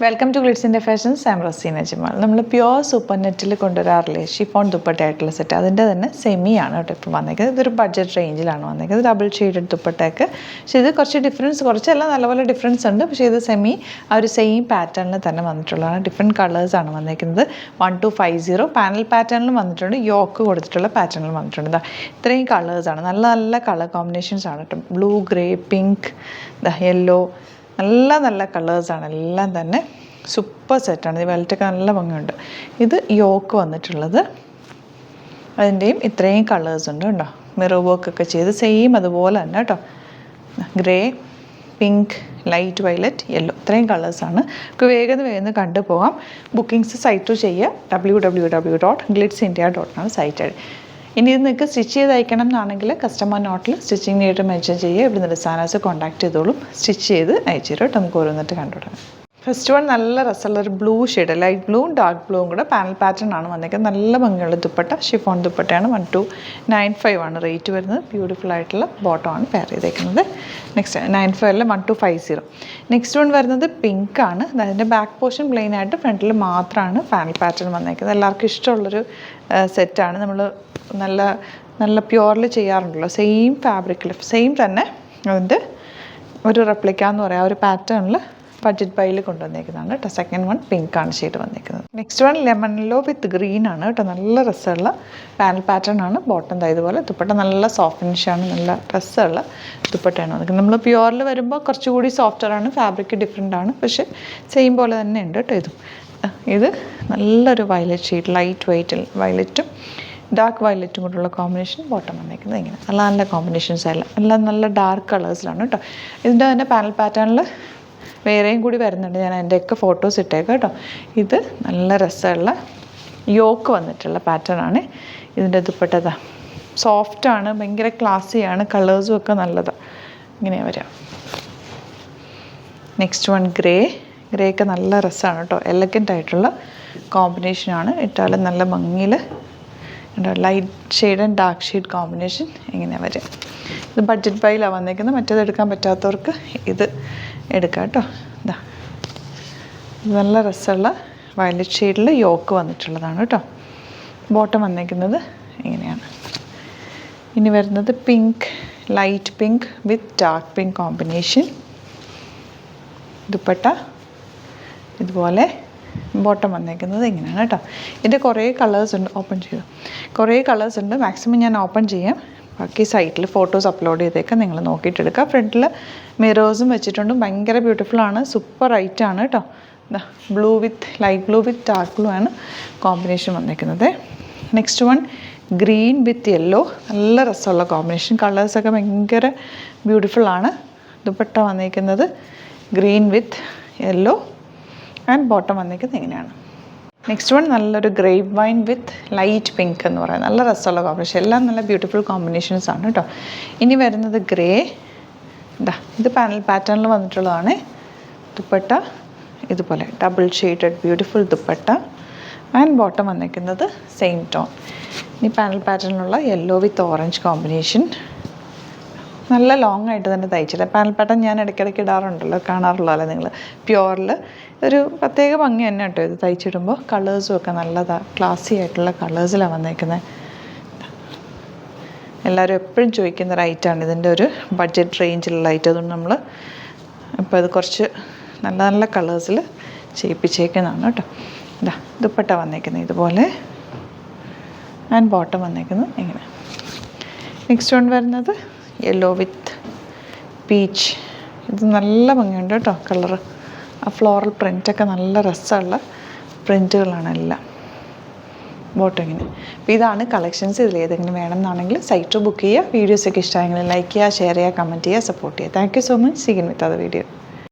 Welcome to Glitz India fashions. I am Razeena Jamal. നമ്മൾ pure super നെറ്റിൽ കൊണ്ടുവരാറില്ലേ ഷിഫോൺ ദുപ്പട്ടയായിട്ടുള്ള സെറ്റ്, അതിൻ്റെ തന്നെ സെമിയാണ് കേട്ടോ ഇപ്പോൾ വന്നേക്കുന്നത്. ഇതൊരു ബഡ്ജറ്റ് റേഞ്ചിലാണ് വന്നേക്കുന്നത്. ഡബിൾ ഷെയ്ഡഡ് ദുപ്പട്ടയൊക്കെ. പക്ഷേ ഇത് കുറച്ച് ഡിഫറൻസ്, കുറച്ചെല്ലാം നല്ലപോലെ ഡിഫറൻസ് ഉണ്ട്. പക്ഷേ ഇത് സെമി ആ ഒരു സെയിം പാറ്റേണിൽ തന്നെ വന്നിട്ടുള്ളതാണ്. ഡിഫറെൻറ്റ് കളേഴ്സാണ് വന്നേക്കുന്നത്. 1250 പാനൽ പാറ്റേണിലും വന്നിട്ടുണ്ട്, യോക്ക് കൊടുത്തിട്ടുള്ള പാറ്റേണിലും വന്നിട്ടുണ്ട്. ഇത്രയും കളേഴ്സാണ്, നല്ല നല്ല കളർ കോമ്പിനേഷൻസ് ആണ് കേട്ടോ. ബ്ലൂ, ഗ്രേ, പിങ്ക്, യെല്ലോ, നല്ല നല്ല കളേഴ്സാണ് എല്ലാം തന്നെ. സൂപ്പർ സെറ്റാണ്. ഈ വെൽറ്റൊക്കെ നല്ല ഭംഗിയുണ്ട്. ഇത് യോക്ക് വന്നിട്ടുള്ളത്, അതിൻ്റെയും ഇത്രയും കളേഴ്സ് ഉണ്ട് കേട്ടോ. മിറർ വർക്കൊക്കെ ചെയ്ത് സെയിം അതുപോലെ തന്നെ കേട്ടോ. Grey, pink, light violet, yellow, ഇത്രയും കളേഴ്സാണ്. നമുക്ക് വേഗം കണ്ടുപോകാം. ബുക്കിംഗ്സ് സൈറ്റ് ചെയ്യുക. www.glitzindia.com site. ഇനി ഇത് നിങ്ങൾക്ക് സ്റ്റിച്ച് ചെയ്ത് അയക്കണം എന്നാണെങ്കിൽ കസ്റ്റമർ നോട്ടിൽ സ്റ്റിച്ചിങ് നേരിട്ട് മെൻഷൻ ചെയ്യുക. ഇവിടുന്ന് ഡിസൈനേഴ്സ് കോൺടാക്ട് ചെയ്തോളും, സ്റ്റിച്ച് ചെയ്ത് അയച്ചു തരും കേട്ടോ. നമുക്ക് ഓരോന്നിട്ട് കണ്ടുവിടാം. ഫസ്റ്റ് വൺ നല്ല രസമുള്ളൊരു ബ്ലൂ ഷെയ്ഡ്, ലൈറ്റ് ബ്ലൂവും ഡാർക്ക് ബ്ലൂവും കൂടെ പാനൽ പാറ്റേൺ ആണ് വന്നേക്കുന്നത്. നല്ല ഭംഗിയുള്ള ദുപ്പട്ട, ഷിഫോൺ ദുപ്പട്ടയാണ്. 1295 ആണ് റേറ്റ് വരുന്നത്. ബ്യൂട്ടിഫുൾ ആയിട്ടുള്ള ബോട്ടമാണ് പെയർ ചെയ്തേക്കുന്നത്. നെക്സ്റ്റ് 95 1250. നെക്സ്റ്റ് വൺ വരുന്നത് പിങ്ക് ആണ്. അതിൻ്റെ ബാക്ക് പോർഷൻ പ്ലെയിൻ ആയിട്ട് ഫ്രണ്ടിൽ മാത്രമാണ് പാനൽ പാറ്റേൺ വന്നേക്കുന്നത്. എല്ലാവർക്കും ഇഷ്ടമുള്ളൊരു സെറ്റാണ്. നമ്മൾ നല്ല നല്ല പ്യുവറിൽ ചെയ്യാറുണ്ടല്ലോ, സെയിം ഫാബ്രിക്കിൽ സെയിം തന്നെ അതിൻ്റെ ഒരു റെപ്ലിക്ക എന്ന് പറയാം, ഒരു പാറ്റേണിൽ ബഡ്ജറ്റ് ബൈയിൽ കൊണ്ടുവന്നേക്കുന്നതാണ് കേട്ടോ. സെക്കൻഡ് വൺ പിങ്ക് ആണ് ഷെയ്ഡ് വന്നേക്കുന്നത്. നെക്സ്റ്റ് വൺ ലെമണിലോ വിത്ത് ഗ്രീൻ ആണ് കേട്ടോ. നല്ല രസമുള്ള പാനൽ പാറ്റേൺ ആണ്. ബോട്ടം ഇതുപോലെ, ദുപ്പട്ട നല്ല സോഫ്റ്റ് ഫിനിഷാണ്, നല്ല രസമുള്ള ദുപ്പട്ടയാണ് വന്നിരിക്കുന്നത്. നമ്മൾ പ്യുവറിൽ വരുമ്പോൾ കുറച്ചുകൂടി സോഫ്റ്ററാണ്, ഫാബ്രിക് ഡിഫറെൻ്റ് ആണ്, പക്ഷേ സെയിം പോലെ തന്നെ ഉണ്ട് കേട്ടോ. ഇത് നല്ലൊരു വയലറ്റ് ഷെയ്ഡ്, ലൈറ്റ് വയലറ്റും ഡാർക്ക് വയലറ്റും കൂടെയുള്ള കോമ്പിനേഷൻ ബോട്ടം വന്നേക്കുന്നത്. ഇങ്ങനെ നല്ല നല്ല കോമ്പിനേഷൻസ് എല്ലാം നല്ല ഡാർക്ക് കളേഴ്സിലാണ് കേട്ടോ. ഇതിൻ്റെ തന്നെ പാനൽ പാറ്റേണിൽ വേറെയും കൂടി വരുന്നുണ്ട്. ഞാൻ എൻ്റെയൊക്കെ ഫോട്ടോസ് ഇട്ടേക്കാം കേട്ടോ. ഇത് നല്ല രസമുള്ള യോക്ക് വന്നിട്ടുള്ള പാറ്റേൺ ആണ്. ഇതിൻ്റെ ദുപ്പട്ട സോഫ്റ്റാണ്, ഭയങ്കര ക്ലാസ്സിയാണ്, കളേഴ്സും ഒക്കെ നല്ലതാണ്. ഇങ്ങനെയാണ് വരിക. നെക്സ്റ്റ് വൺ ഗ്രേ ഒക്കെ നല്ല രസമാണ് കേട്ടോ. എലഗൻ്റ് ആയിട്ടുള്ള കോമ്പിനേഷനാണ്. ഇട്ടാലും നല്ല ഭംഗിയിൽ light shade and dark shade combination ഇങ്ങനെ വരും. ഇത് ബഡ്ജറ്റ് ബൈയിലാണ് വന്നേക്കുന്നത്. മറ്റേത് എടുക്കാൻ പറ്റാത്തവർക്ക് ഇത് എടുക്കാം കേട്ടോ. ഇത് നല്ല രസമുള്ള വയലറ്റ് ഷെയ്ഡിൽ യോക്ക് വന്നിട്ടുള്ളതാണ് കേട്ടോ. ബോട്ടം വന്നേക്കുന്നത് ഇങ്ങനെയാണ്. ഇനി വരുന്നത് പിങ്ക്, ലൈറ്റ് പിങ്ക് വിത്ത് ഡാർക്ക് പിങ്ക് കോമ്പിനേഷൻ. ദുപ്പട്ട ഇതുപോലെ, ബോട്ടം വന്നേക്കുന്നത് ഇങ്ങനെയാണ് കേട്ടോ. ഇതിൻ്റെ കുറേ കളേഴ്സ് ഉണ്ട്. ഓപ്പൺ ചെയ്തു, കുറേ കളേഴ്സ് ഉണ്ട്. മാക്സിമം ഞാൻ ഓപ്പൺ ചെയ്യാം. ബാക്കി സൈറ്റിൽ ഫോട്ടോസ് അപ്ലോഡ് ചെയ്തേക്കാം, നിങ്ങൾ നോക്കിയിട്ടെടുക്കുക. ഫ്രണ്ടിൽ മിറേഴ്സും വെച്ചിട്ടുണ്ട്. ഭയങ്കര ബ്യൂട്ടിഫുള്ളാണ്, സൂപ്പർ റൈറ്റാണ് കേട്ടോ. Blue with light blue with dark blue ആണ് കോമ്പിനേഷൻ വന്നേക്കുന്നത്. നെക്സ്റ്റ് വൺ ഗ്രീൻ വിത്ത് യെല്ലോ, നല്ല രസമുള്ള കോമ്പിനേഷൻ. കളേഴ്സൊക്കെ ഭയങ്കര ബ്യൂട്ടിഫുള്ളാണ്. ദുപ്പട്ട വന്നേക്കുന്നത് green with yellow and bottom വന്നേക്കുന്നത് ഇങ്ങനെയാണ്. നെക്സ്റ്റ് വൺ നല്ലൊരു grape wine with light pink എന്ന് പറയുന്നത് നല്ല രസമുള്ള കോമ്പിനേഷൻ. എല്ലാം നല്ല ബ്യൂട്ടിഫുൾ കോമ്പിനേഷൻസ് ആണ് കേട്ടോ. ഇനി വരുന്നത് ഗ്രേ, ഇത് പാനൽ പാറ്റേണിൽ വന്നിട്ടുള്ളതാണ്. ദുപ്പട്ട ഇതുപോലെ double shaded beautiful dupatta and bottom വന്നേക്കുന്നത് സെയിം ടോൺ. ഇനി പാനൽ പാറ്റേണിലുള്ള യെല്ലോ വിത്ത് ഓറഞ്ച് കോമ്പിനേഷൻ. നല്ല ലോങ് ആയിട്ട് തന്നെ തയ്ച്ചിട്ട് പാനൽ പാറ്റേൺ ഞാൻ ഇടയ്ക്കിടയ്ക്ക് ഇടാറുണ്ടല്ലോ, കാണാറുള്ളതല്ലേ നിങ്ങൾ. പ്യുവറിൽ ഒരു പ്രത്യേക ഭംഗി തന്നെ കേട്ടോ ഇത് തയ്ച്ചിടുമ്പോൾ. കളേഴ്സും ഒക്കെ നല്ലതാണ്, ക്ലാസി ആയിട്ടുള്ള കളേഴ്സിലാണ് വന്നേക്കുന്നത്. എല്ലാവരും എപ്പോഴും ചോദിക്കുന്ന റൈറ്റാണ് ഇതിൻ്റെ ഒരു ബഡ്ജറ്റ് റേഞ്ചിലുള്ള ലൈറ്റ്. അതുകൊണ്ട് നമ്മൾ ഇപ്പോൾ ഇത് കുറച്ച് നല്ല നല്ല കളേഴ്സിൽ ചെയ്യിപ്പിച്ചേക്കുന്നതാണ് കേട്ടോ. ദുപ്പട്ട വന്നേക്കുന്നത് ഇതുപോലെ ആൻഡ് ബോട്ടം വന്നേക്കുന്നത് ഇങ്ങനെ. നെക്സ്റ്റ് വൺ വരുന്നത് യെല്ലോ വിത്ത് പീച്ച്. ഇത് നല്ല ഭംഗിയുണ്ട് കേട്ടോ കളറ്. ആ ഫ്ലോറൽ പ്രിൻ്റൊക്കെ നല്ല രസമുള്ള പ്രിൻറ്റുകളാണ് എല്ലാം. ബോട്ടം ഇങ്ങനെ. അപ്പോൾ ഇതാണ് കളക്ഷൻസ്. ഇതിൽ ഏതെങ്കിലും വേണമെന്നാണെങ്കിൽ സൈറ്റ് ബുക്ക് ചെയ്യുക. വീഡിയോസൊക്കെ ഇഷ്ടമായെങ്കിൽ ലൈക്ക് ചെയ്യുക, ഷെയർ ചെയ്യുക, കമൻറ്റ് ചെയ്യുക, സപ്പോർട്ട് ചെയ്യുക. Thank you so much. See you with other video.